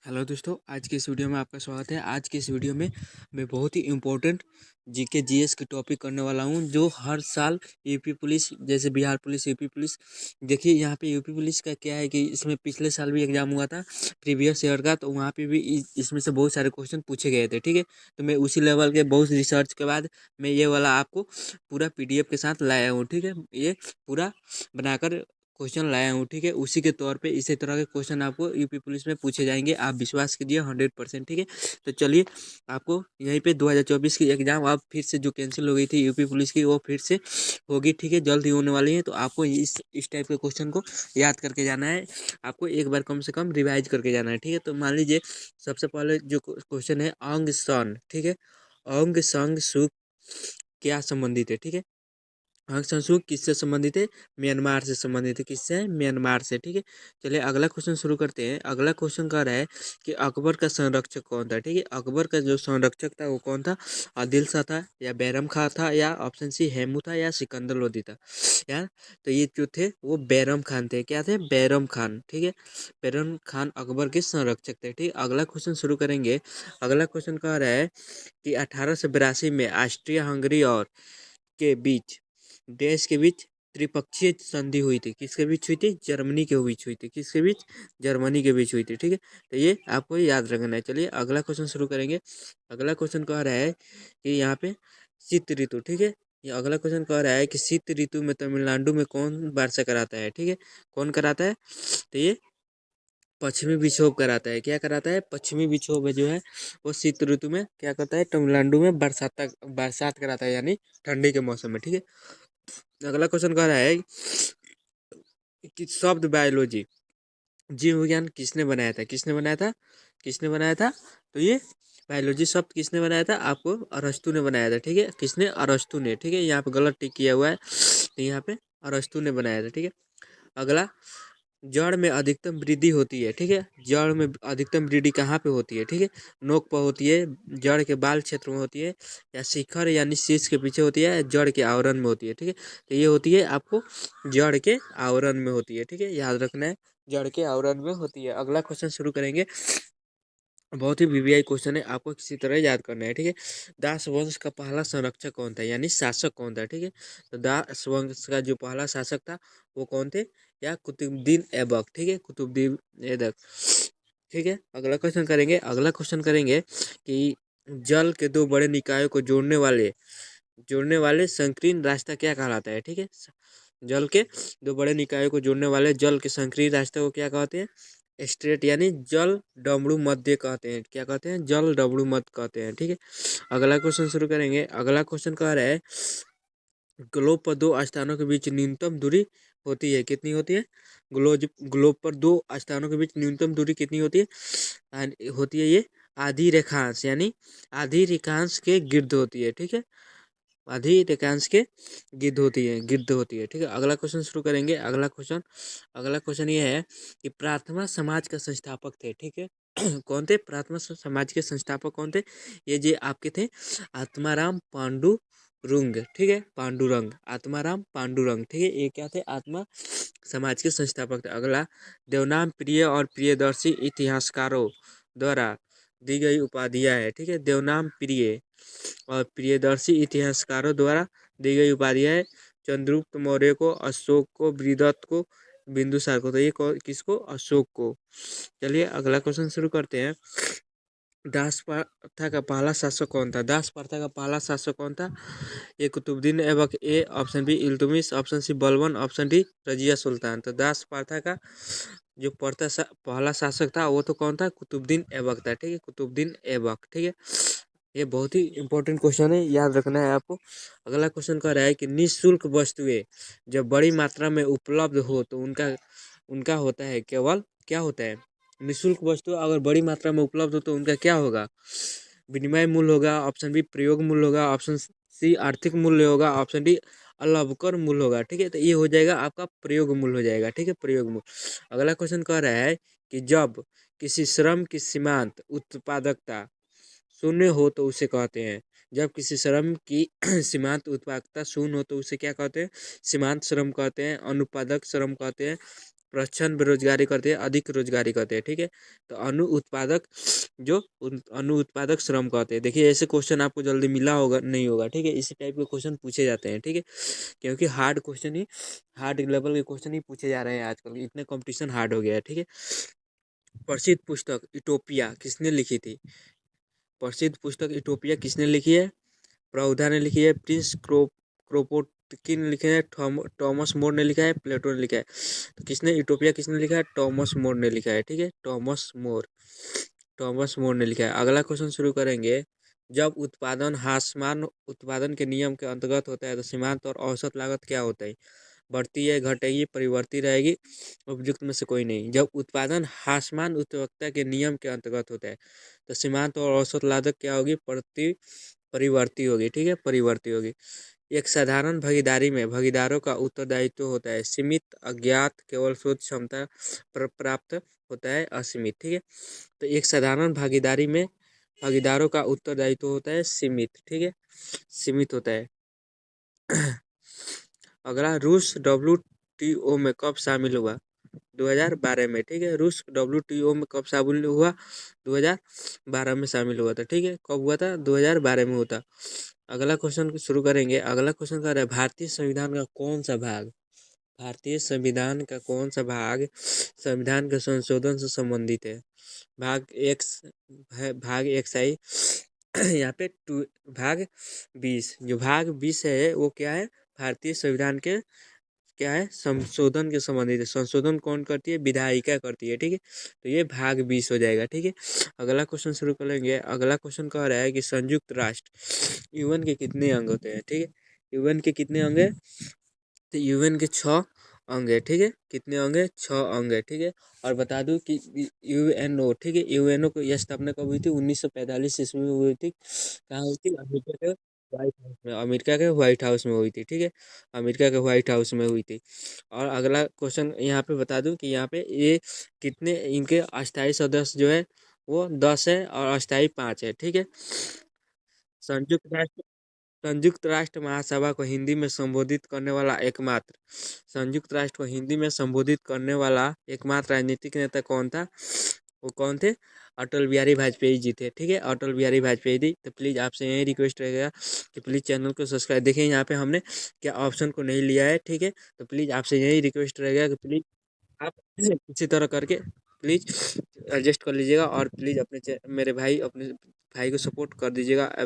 Hello दोस्तों, आज की इस वीडियो में आपका स्वागत है। आज की इस वीडियो में मैं बहुत ही इम्पोर्टेंट जीके जीएस की टॉपिक करने वाला हूं, जो हर साल यूपी पुलिस, जैसे बिहार पुलिस, यूपी पुलिस। देखिए यहाँ पे यूपी पुलिस का क्या है कि इसमें पिछले साल भी एग्जाम हुआ था प्रीवियस ईयर का, तो वहाँ पे भी इसमें से बहुत सारे क्वेश्चन पूछे गए थे। ठीक है, तो मैं उसी लेवल के बहुत रिसर्च के बाद मैं ये वाला आपको पूरा पीडीएफ के साथ लाया हूँ। ठीक है, ये पूरा बनाकर क्वेश्चन लाया हूँ। ठीक है, उसी के तौर पे इसी तरह के क्वेश्चन आपको यूपी पुलिस में पूछे जाएंगे, आप विश्वास कीजिए 100%। ठीक है, तो चलिए आपको यहीं पे 2024 की एग्जाम अब फिर से जो कैंसिल हो गई थी यूपी पुलिस की, वो फिर से होगी। ठीक है, जल्द ही होने वाली है, तो आपको इस टाइप के क्वेश्चन को याद करके जाना है। आपको एक बार कम से कम रिवाइज करके जाना है। ठीक है, तो मान लीजिए सबसे पहले जो क्वेश्चन है अंग सन। ठीक है, अंग संग सुख क्या संबंधित है। ठीक है, आंग संसुक किससे संबंधित है? म्यांमार से संबंधित है। किससे है? म्यांमार से। ठीक है, चलिए अगला क्वेश्चन शुरू करते हैं। अगला क्वेश्चन कह रहा है कि अकबर का संरक्षक कौन था। ठीक है, अकबर का जो संरक्षक था वो कौन था? आदिल शाह था, या बैरम खां था, या ऑप्शन सी हेमू था, या सिकंदर लोदी था। यार, तो ये जो थे वो बैरम खान थे। क्या थे? बैरम खान। ठीक है, बैरम खान अकबर के संरक्षक थे। ठीक है, अगला क्वेश्चन शुरू करेंगे। अगला क्वेश्चन कह रहा है कि 1882 में ऑस्ट्रिया हंगरी और के बीच देश के बीच त्रिपक्षीय संधि हुई थी। किसके बीच हुई थी? जर्मनी के बीच हुई थी। किसके बीच? जर्मनी के बीच हुई थी। ठीक है, तो ये आपको याद रखना है। चलिए अगला क्वेश्चन शुरू करेंगे। अगला क्वेश्चन कह रहा है कि यहाँ पे शीत ऋतु। ठीक है, ये अगला क्वेश्चन कह रहा है कि शीत ऋतु में तमिलनाडु में कौन वर्षा कराता है। ठीक है, कौन कराता है? तो ये पश्चिमी विक्षोभ कराता है। क्या कराता है? पश्चिमी विक्षोभ जो है वो शीत ऋतु में क्या करता है? तमिलनाडु में बरसात कराता है, यानी ठंडी के मौसम में। ठीक है, अगला क्वेश्चन कह रहा है कि शब्द बायोलॉजी, जीव विज्ञान किसने बनाया था? किसने बनाया था? किसने बनाया था? तो ये बायोलॉजी शब्द किसने बनाया था? आपको अरस्तु ने बनाया था। ठीक है, किसने? अरस्तु ने। ठीक है, यहाँ पे गलत टिक किया हुआ है, तो यहाँ पे अरस्तु ने बनाया था। ठीक है, अगला, जड़ में अधिकतम वृद्धि होती है। ठीक है, जड़ में अधिकतम वृद्धि कहाँ पे होती है? ठीक है, नोक पर होती है, जड़ के बाल क्षेत्र में होती है, या शिखर यानी शीर्ष के पीछे होती है, या जड़ के आवरण में होती है। ठीक है, तो ये होती है आपको जड़ के आवरण में होती है। ठीक है, याद रखना है, जड़ के आवरण में होती है। अगला क्वेश्चन शुरू करेंगे। बहुत ही वीवीआई क्वेश्चन है, आपको किसी तरह याद करना है। ठीक है, दास वंश का पहला संरक्षक कौन था, यानी शासक कौन था? ठीक है, तो दास वंश का जो पहला शासक था वो कौन थे? या कुतुबुद्दीन ऐबक। ठीक है, कुतुबुद्दीन ऐबक। ठीक है, अगला क्वेश्चन करेंगे। अगला क्वेश्चन करेंगे कि जल के दो बड़े निकायों को जोड़ने वाले संकीर्ण रास्ता क्या कहलाता है? ठीक है, जल के दो बड़े निकायों को जोड़ने वाले जल के संकीर्ण रास्ते को क्या कहते हैं? स्ट्रेट, यानी जल डमरू मध्य कहते हैं। क्या कहते हैं? जल डमरू मध्य कहते हैं। ठीक है, अगला क्वेश्चन शुरू करेंगे। अगला क्वेश्चन कह रहा है ग्लोब पर दो स्थानों के बीच न्यूनतम दूरी होती है। कितनी होती है? ग्लोब पर दो स्थानों के बीच न्यूनतम दूरी कितनी होती है? होती है ये आधी रेखांश, यानी आधी रेखांश के गिर्द होती है। ठीक है, आधी रेखांश के गिद्ध होती है। ठीक है, अगला क्वेश्चन शुरू करेंगे। अगला क्वेश्चन ये है कि प्रार्थना समाज का संस्थापक थे। ठीक है, कौन थे? प्रार्थना समाज के संस्थापक कौन थे? ये जो आपके थे आत्माराम पांडुरंग। ठीक है, पांडुरंग, आत्माराम पांडुरंग। ठीक है, ये क्या थे? आत्मा समाज के संस्थापक थे। अगला, देवनाम प्रिय और प्रियदर्शी इतिहासकारों द्वारा दी गई उपाधियां है। ठीक है, देवनाम प्रिय और प्रियदर्शी इतिहासकारों द्वारा दी गई उपाधियां है। चंद्रगुप्त मौर्य को, अशोक को, बृहदत्त को, बिंदुसार को। तो ये किसको? अशोक को। चलिए अगला क्वेश्चन शुरू करते हैं। दास प्रथा का पहला शासक कौन था? दास प्रथा का पहला शासक कौन था? A Qutbuddin Aibak, A option B Iltutmish, option C Balban, option D Razia Sultan. तो दास प्रथा का जो पहला शासक था वो तो कौन था? कुतुबुद्दीन ऐबक था। ठीक है, कुतुबुद्दीन ऐबक। ठीक है, ये बहुत ही इंपॉर्टेंट क्वेश्चन है, याद रखना है आपको। अगला क्वेश्चन कह रहा है कि निःशुल्क वस्तुएं जब बड़ी मात्रा में उपलब्ध हो तो उनका उनका होता है केवल, क्या होता है? निःशुल्क वस्तु अगर बड़ी मात्रा में उपलब्ध हो तो उनका क्या होगा? विनिमय मूल्य होगा, ऑप्शन बी प्रयोग मूल्य होगा, ऑप्शन सी आर्थिक मूल्य होगा, ऑप्शन डी अलाभकर मूल्य होगा। ठीक है, तो ये हो जाएगा आपका प्रयोग मूल्य हो जाएगा। ठीक है, प्रयोग मूल्य। अगला क्वेश्चन कह रहा है कि जब किसी श्रम की सीमांत उत्पादकता शून्य हो तो उसे कहते हैं, जब किसी श्रम की सीमांत उत्पादकता शून्य हो तो उसे क्या कहते हैं? सीमांत श्रम कहते हैं, अनुत्पादक श्रम कहते हैं, प्रच्छन्न बेरोजगारी करते हैं, अधिक रोजगारी करते हैं। ठीक है, तो अनु उत्पादक जो अनु उत्पादक श्रम कहते हैं। देखिए ऐसे क्वेश्चन आपको जल्दी मिला होगा नहीं होगा। ठीक है, इसी टाइप के क्वेश्चन पूछे जाते हैं। ठीक है, क्योंकि हार्ड लेवल के क्वेश्चन ही पूछे जा रहे हैं आजकल, इतने कंपटीशन हार्ड हो गया है। ठीक है, प्रसिद्ध पुस्तक इटोपिया किसने लिखी थी? प्रसिद्ध पुस्तक इटोपिया किसने लिखी है? प्रौधा ने लिखी है, प्रिंस क्रोपोटकिन ने लिखे है, थॉमस मोर ने लिखा है, प्लेटो ने लिखा है। तो किसने इटोपिया किसने लिखा है? थॉमस मोर ने लिखा है। ठीक है, थॉमस मोर ने लिखा है। अगला क्वेश्चन शुरू करेंगे। जब उत्पादन ह्रासमान उत्पादन के नियम के अंतर्गत होता है तो सीमांत और औसत लागत क्या होता है? बढ़ती है, घटेगी, परिवर्ती रहेगी, उपयुक्त में से कोई नहीं। जब उत्पादन ह्रासमान उत्पादकता के नियम के अंतर्गत होता है तो सीमांत और औसत लागत क्या होगी? परिवर्ती होगी। ठीक है, परिवर्ती होगी। एक साधारण भागीदारी में भागीदारों का उत्तरदायित्व होता है सीमित, अज्ञात, केवल शोध क्षमता प्राप्त होता है असीमित। ठीक है, तो एक साधारण भागीदारी में भागीदारों का उत्तरदायित्व होता है सीमित। ठीक है, सीमित होता है। अगला, रूस WTO में कब शामिल हुआ? 2012 में। ठीक है, रूस WTO में कब शामिल हुआ? 2012 में शामिल हुआ था। ठीक है, कब हुआ था? 2012 में हुआ था। अगला क्वेश्चन शुरू करेंगे। अगला क्वेश्चन कर रहा है, भारतीय संविधान का कौन सा भाग भारतीय संविधान का कौन सा भाग संविधान के संशोधन से संबंधित है? भाग एक है, भाग एक सही यहाँ पे भाग 20। जो भाग 20 है वो क्या है? भारतीय संविधान के क्या है? संशोधन के संबंधित है। संशोधन कौन करती है? विधायिका करती है। ठीक है, तो ये भाग 20 हो जाएगा। ठीक है, अगला क्वेश्चन शुरू कर लेंगे। अगला क्वेश्चन कह रहा है कि संयुक्त राष्ट्र यूएन के कितने अंग होते हैं? ठीक है, यूएन के कितने अंग है? तो यूएन के 6 अंग है। ठीक है, कितने अंग है? 6 अंग है। ठीक है, और बता दूं कि यूएनओ, ठीक है, यूएनओ की स्थापना कब हुई थी? 1945 ईस्वी में हुई थी। कहाँ हुई थी? अमेरिका के व्हाइट हाउस में। अमेरिका के व्हाइट हाउस में हुई थी। ठीक है, अमेरिका के व्हाइट हाउस में हुई थी। और अगला क्वेश्चन यहाँ पे बता दूं कि यहाँ पे ये कितने इनके अस्थायी सदस्य जो है वो 10 है और अस्थायी 5 है। ठीक है, संयुक्त राष्ट्र संयुक्त राष्ट्र महासभा को हिंदी में संबोधित करने वाला एकमात्र संयुक्त राष्ट्र को हिंदी में संबोधित करने वाला एकमात्र राजनीतिक नेता कौन था? वो कौन थे? अटल बिहारी वाजपेयी जी थे। ठीक है, अटल बिहारी वाजपेयी जी। तो प्लीज़ आपसे यही रिक्वेस्ट रहेगा कि प्लीज़ चैनल को सब्सक्राइब। देखिए यहाँ पे हमने क्या ऑप्शन को नहीं लिया है। ठीक है, तो प्लीज़ आपसे यही रिक्वेस्ट रहेगा कि प्लीज़ आप इसी तरह करके प्लीज़ एडजस्ट कर लीजिएगा और प्लीज़ मेरे भाई अपने भाई को सपोर्ट कर दीजिएगा।